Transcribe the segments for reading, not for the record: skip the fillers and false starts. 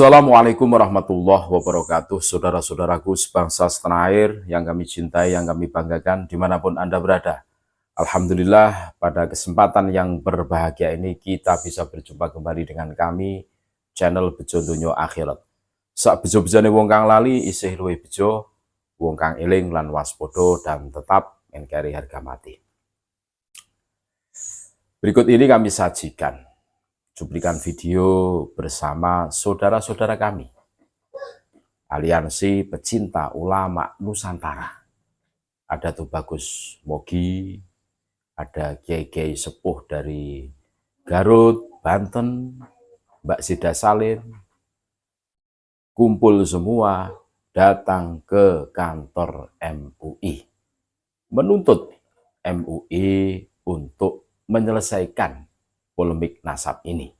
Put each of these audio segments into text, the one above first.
Assalamualaikum warahmatullahi wabarakatuh. Saudara-saudaraku sebangsa setanah air yang kami cintai, yang kami banggakan dimanapun Anda berada. Alhamdulillah pada kesempatan yang berbahagia ini kita bisa berjumpa kembali dengan kami, channel Bejo Donya Akhirat. Sak bejo-bejone wong kang lali isih luwih bejo, wong kang eling lan waspada dan tetap ngkari harga mati. Berikut ini kami sajikan cuplikan video bersama saudara-saudara kami, Aliansi Pecinta Ulama Nusantara. Ada tuh Bagus Mogi, ada kiai-kiai sepuh dari Garut, Banten, Mbak Sida Salim, kumpul semua datang ke kantor MUI, menuntut MUI untuk menyelesaikan polemik nasab ini.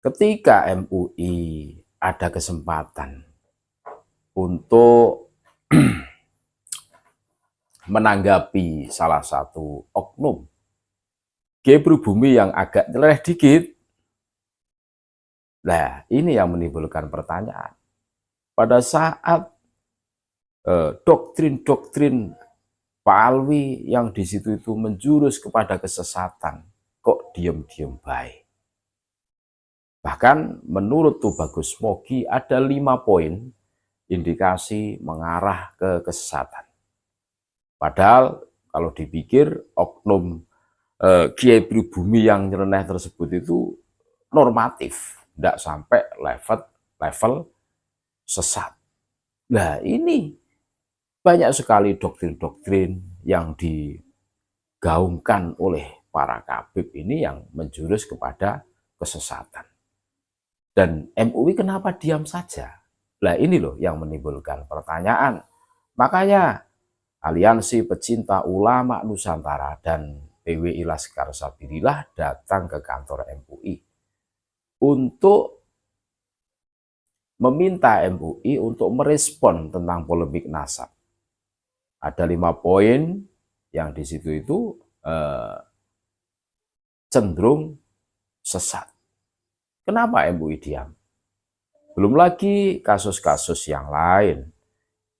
Ketika MUI ada kesempatan untuk menanggapi salah satu oknum Kiai Pribumi yang agak nyeleneh dikit, nah ini yang menimbulkan pertanyaan. Pada saat doktrin-doktrin Pak Alwi yang di situ itu menjurus kepada kesesatan, kok diem-diem baik. Bahkan menurut tuh Bagus Mogi ada 5 poin indikasi mengarah ke kesesatan. Padahal kalau dipikir oknum Kiai Pribumi yang nyeleneh tersebut itu normatif, tidak sampai level sesat. Nah ini banyak sekali doktrin-doktrin yang digaungkan oleh para kabib ini yang menjurus kepada kesesatan. Dan MUI kenapa diam saja? Nah ini loh yang menimbulkan pertanyaan. Makanya Aliansi Pecinta Ulama Nusantara dan PWI Laskar Sabilillah datang ke kantor MUI untuk meminta MUI untuk merespon tentang polemik nasab. Ada 5 poin yang di situ itu cenderung sesat. Kenapa MUI diam? Belum lagi kasus-kasus yang lain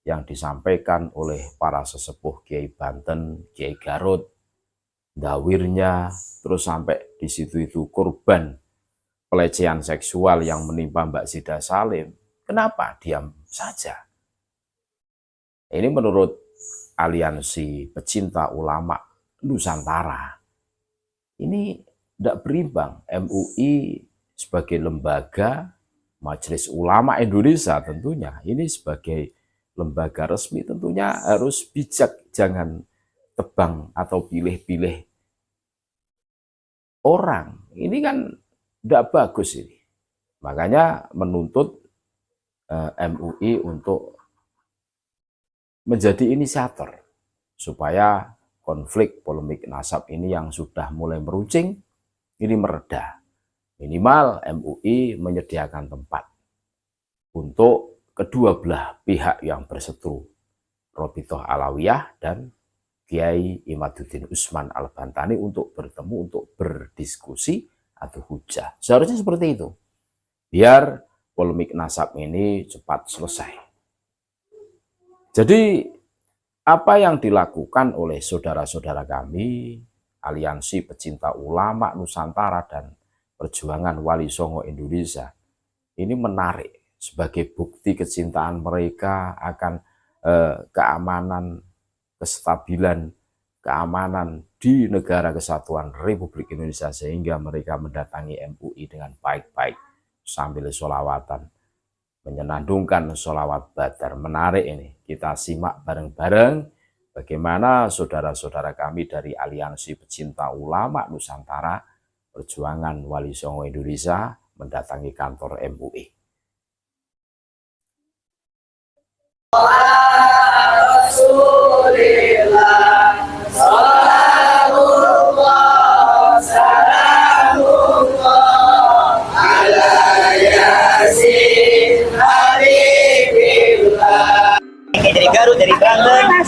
yang disampaikan oleh para sesepuh Kiai Banten, Kiai Garut, dawirnya, terus sampai di situ itu korban pelecehan seksual yang menimpa Mbak Sida Salim. Kenapa diam saja? Ini menurut Aliansi Pecinta Ulama Nusantara. Ini tidak berimbang. MUI sebagai lembaga Majelis Ulama Indonesia tentunya, ini sebagai lembaga resmi tentunya harus bijak, jangan tebang atau pilih-pilih orang. Ini kan tidak bagus ini. Makanya menuntut MUI untuk menjadi inisiator supaya konflik polemik nasab ini yang sudah mulai meruncing ini mereda. Minimal MUI menyediakan tempat untuk kedua belah pihak yang berseteru, Robitoh Alawiyah dan Kiai Imaduddin Usman Al-Bantani, untuk bertemu, untuk berdiskusi atau hujah. Seharusnya seperti itu, biar polemik nasab ini cepat selesai. Jadi apa yang dilakukan oleh saudara-saudara kami, Aliansi Pecinta Ulama Nusantara dan Perjuangan Wali Songo Indonesia, ini menarik sebagai bukti kecintaan mereka akan keamanan, kestabilan, keamanan di negara kesatuan Republik Indonesia, sehingga mereka mendatangi MUI dengan baik-baik sambil sholawatan, menyenandungkan sholawat badar. Menarik ini, kita simak bareng-bareng bagaimana saudara-saudara kami dari Aliansi Pecinta Ulama Nusantara Perjuangan Wali Songo Indonesia mendatangi kantor MUI. Dari Garut, dari Banten, dan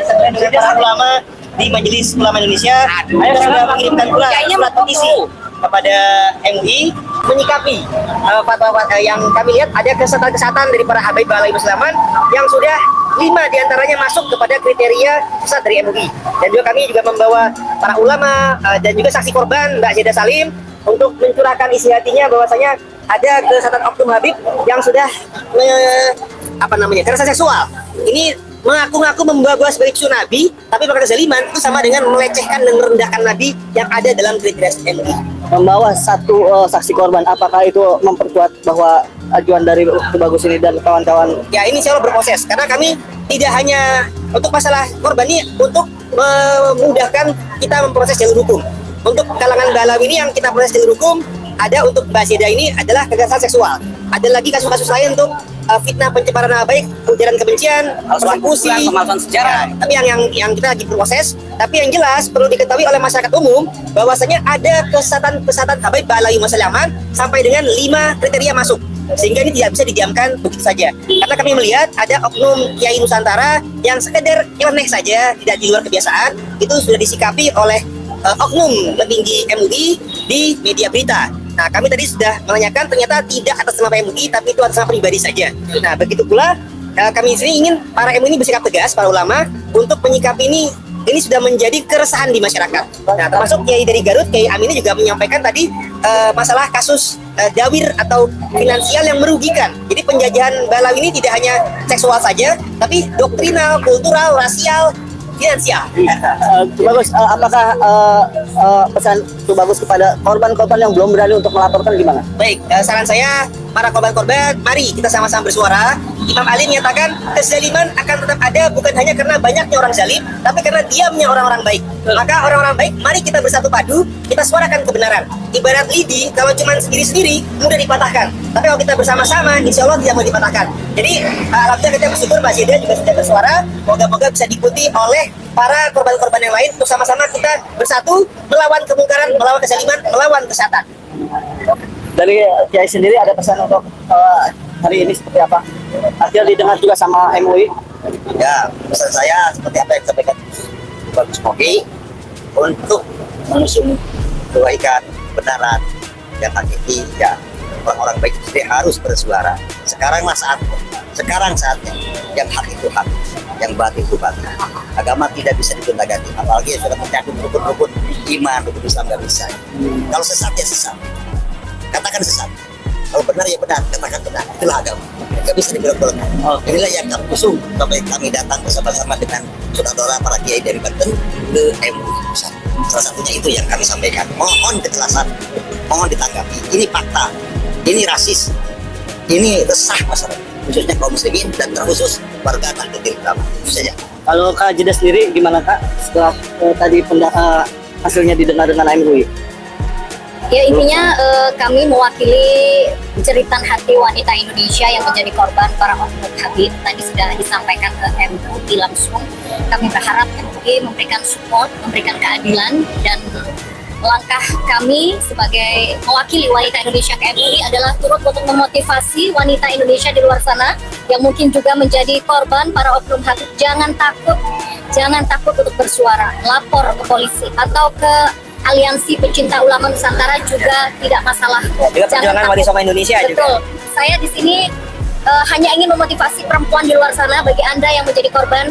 sudah dengan para ulama di Majelis Ulama Indonesia, sudah mengirimkan pula surat petisi kepada MUI menyikapi fatwa yang kami lihat ada kesesatan-kesesatan dari para habaib Balai Musliman yang sudah 5 diantaranya masuk kepada kriteria sesat dari MUI. Dan juga kami juga membawa para ulama dan juga saksi korban Mbak Zeda Salim untuk mencurahkan isi hatinya bahwasanya ada kesesatan oknum Habib yang sudah kekerasan seksual. Ini mengaku-ngaku membawa sebagai cucu Nabi, tapi melakukan kezaliman itu sama dengan melecehkan dan merendahkan Nabi yang ada dalam kriteria MUI. Membawa satu saksi korban, apakah itu memperkuat bahwa ajuan dari Bagus ini dan kawan-kawan? Ya, ini insya Allah berproses, karena kami tidak hanya untuk masalah korban ini, untuk memudahkan kita memproses jalur hukum. Untuk kalangan Balawi ini yang kita proses jalur hukum, ada untuk Mbak Zeda ini adalah kekerasan seksual. Ada lagi kasus-kasus lain untuk fitnah, pencemaran nama baik, ujaran kebencian, persekusi, pemalsuan sejarah. tapi yang kita lagi proses. Tapi yang jelas perlu diketahui oleh masyarakat umum bahwasanya ada kesesatan habaib Balawi Musliman sampai dengan 5 kriteria masuk, sehingga ini tidak bisa didiamkan begitu saja. Karena kami melihat ada oknum Kiai Nusantara yang sekedar nyeleneh saja, tidak di luar kebiasaan, itu sudah disikapi oleh oknum petinggi MUI di media berita. Nah, kami tadi sudah menanyakan, ternyata tidak atas nama MUI, tapi itu atas nama pribadi saja. Nah, begitu pula kami sini ingin para MUI ini bersikap tegas, para ulama, untuk menyikapi ini sudah menjadi keresahan di masyarakat. Nah, termasuk Kiai dari Garut, Kiai Amin juga menyampaikan tadi masalah kasus dawir atau finansial yang merugikan. Jadi penjajahan Balawi ini tidak hanya seksual saja, tapi doktrinal, kultural, rasial, finansial. Bagus, apakah pesan itu Bagus kepada korban-korban yang belum berani untuk melaporkan gimana? Baik, saran saya para korban-korban, mari kita sama-sama bersuara. Imam Ali menyatakan kezaliman akan tetap ada bukan hanya karena banyaknya orang zalim, tapi karena diamnya orang-orang baik. Maka orang-orang baik, mari kita bersatu padu, kita suarakan kebenaran. Ibarat lidi, kalau cuma sendiri-sendiri mudah dipatahkan, tapi kalau kita bersama-sama, insya Allah tidak mau dipatahkan. Jadi alhamdulillah kita bersyukur Mbak Zeda juga sudah bersuara. Moga-moga bisa diikuti oleh para korban-korban yang lain untuk sama-sama kita bersatu melawan kemungkaran, melawan kezaliman, melawan kesesatan. Dari Kiai sendiri ada pesan untuk hari ini seperti apa? Akhirnya didengar juga sama MUI. Ya, pesan saya seperti apa yang disampaikan Bagus Mogi untuk mengusung kebaikan, kebenaran, yang hakiki, ya orang-orang baik itu harus bersuara. Sekaranglah saatnya. Sekarang saatnya. Yang hak itu hak, yang batil itu batil. Agama tidak bisa ditunda-ganti, apalagi sudah menyangkut rukun-rukun iman, rukun Islam nggak bisa. Kalau sesat ya sesat, katakan sesat. Kalau benar ya benar, katakan benar. Itulah agama. Nggak bisa dibelok-belokkan. Inilah yang kami usung sampai kami datang bersama-sama dengan saudara para kiai dari Banten ke MUI Pusat. Salah satunya itu yang kami sampaikan. Mohon kejelasan, mohon ditanggapi. Ini fakta, ini rasis, ini resah masyarakat, khususnya kaum muslimin dan terkhusus warga Nahdlatul Ulama. Itu saja. Kalau Kak Jeda sendiri gimana Kak setelah tadi hasilnya didengar dengan MUI? Ya, intinya kami mewakili jeritan hati wanita Indonesia yang menjadi korban para oknum Habib. Tadi sudah disampaikan ke MUI langsung. Kami berharap MUI memberikan support, memberikan keadilan, dan langkah kami sebagai mewakili wanita Indonesia ke MUI adalah turut untuk memotivasi wanita Indonesia di luar sana yang mungkin juga menjadi korban para oknum Habib. Jangan takut untuk bersuara, lapor ke polisi atau ke Aliansi Pecinta Ulama Nusantara juga tidak masalah. Juga perjuangan Wali Songo Indonesia. Betul. Juga. Saya di sini hanya ingin memotivasi perempuan di luar sana, bagi Anda yang menjadi korban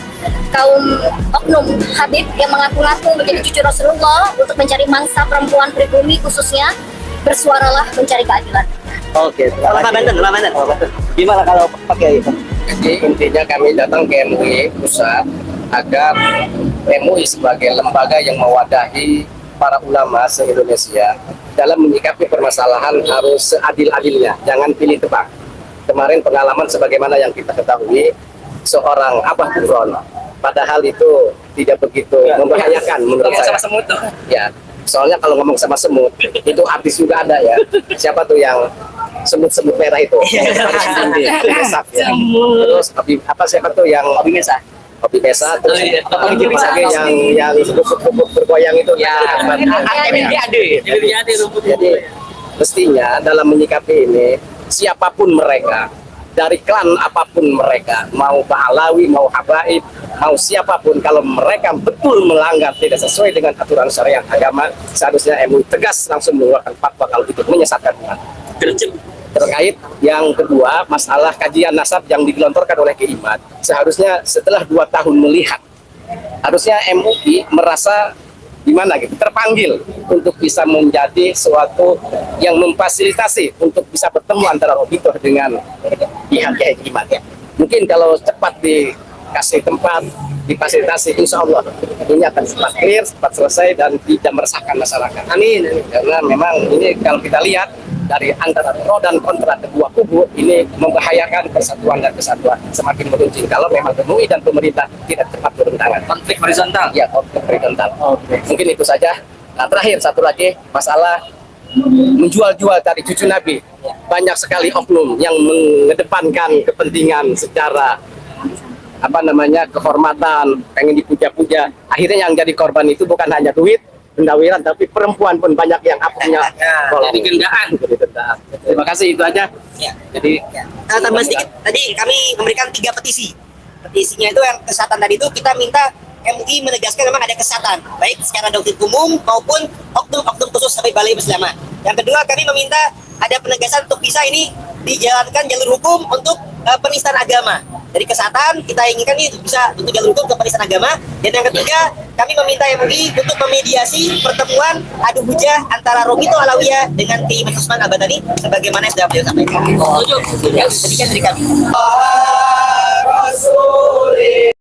kaum oknum Habib yang mengaku-ngaku menjadi cucu Rasulullah untuk mencari mangsa perempuan pribumi khususnya, bersuaralah mencari keadilan. Oke, Ulama Banten. Gimana kalau pakai itu? Jadi intinya kami datang ke MUI Pusat agar MUI sebagai lembaga yang mewadahi para ulama se-Indonesia dalam menyikapi permasalahan harus seadil-adilnya, jangan pilih tebak. Kemarin pengalaman sebagaimana yang kita ketahui, seorang Abah Buron, padahal itu tidak begitu membahayakan menurut saya. Sama semut tuh. Ya, soalnya kalau ngomong sama semut, itu artis juga ada ya. Siapa tuh yang semut-semut merah itu? Terus siapa tuh yang Kopi Mesa, terus yang rumput bergoyang itu ya. Jadi mestinya dalam menyikapi ini, siapapun mereka dari klan apapun mereka, mau Ba'alawi, mau Habaib, mau siapapun, kalau mereka betul melanggar tidak sesuai dengan aturan syariat agama, seharusnya MUI tegas langsung mengeluarkan fatwa kalau itu menyesatkan umat. Terkait yang kedua, masalah kajian nasab yang digelontorkan oleh Kiimat, seharusnya setelah 2 tahun melihat, harusnya MUI merasa gimana gitu, terpanggil untuk bisa menjadi suatu yang memfasilitasi untuk bisa bertemu antara Robitoh dengan pihak Kiai Kiimat ya. Mungkin kalau cepat dikasih tempat, difasilitasi, insya Allah ini akan cepat clear, cepat selesai dan tidak meresahkan masyarakat. Amin. Karena memang ini kalau kita lihat dari antara pro dan kontra kedua kubu ini membahayakan persatuan dan kesatuan semakin meruncing kalau memang MUI dan pemerintah tidak cepat turun tangan. Konflik horizontal. Ya, konflik horizontal. Mungkin itu saja. Nah, terakhir satu lagi masalah menjual-jual tadi cucu Nabi. Banyak sekali oknum yang mengedepankan kepentingan secara kehormatan, pengen dipuja-puja. Akhirnya yang jadi korban itu bukan hanya duit, pendawiran, tapi perempuan pun banyak yang punya jadi gendaan. Terima kasih, itu aja. Ya. Jadi Tambah sedikit, tadi kami memberikan 3 petisi. Petisinya itu yang kesehatan tadi itu kita minta MUI menegaskan memang ada kesehatan, baik secara doktrin umum maupun oknum-oknum khusus sampai Balai Bersama. Yang kedua, kami meminta ada penegasan untuk bisa ini dijalankan jalur hukum untuk penistaan agama. Dari kesehatan kita inginkan ini bisa untuk jalur hukum ke penistaan agama. Dan yang ketiga, kami meminta MUI untuk memediasi pertemuan adu hujah antara Robito Alawiyah dengan Kiai Usman Al-Badani sebagaimana yang sudah beliau sampaikan. Setuju. Ya, demikian dari kami.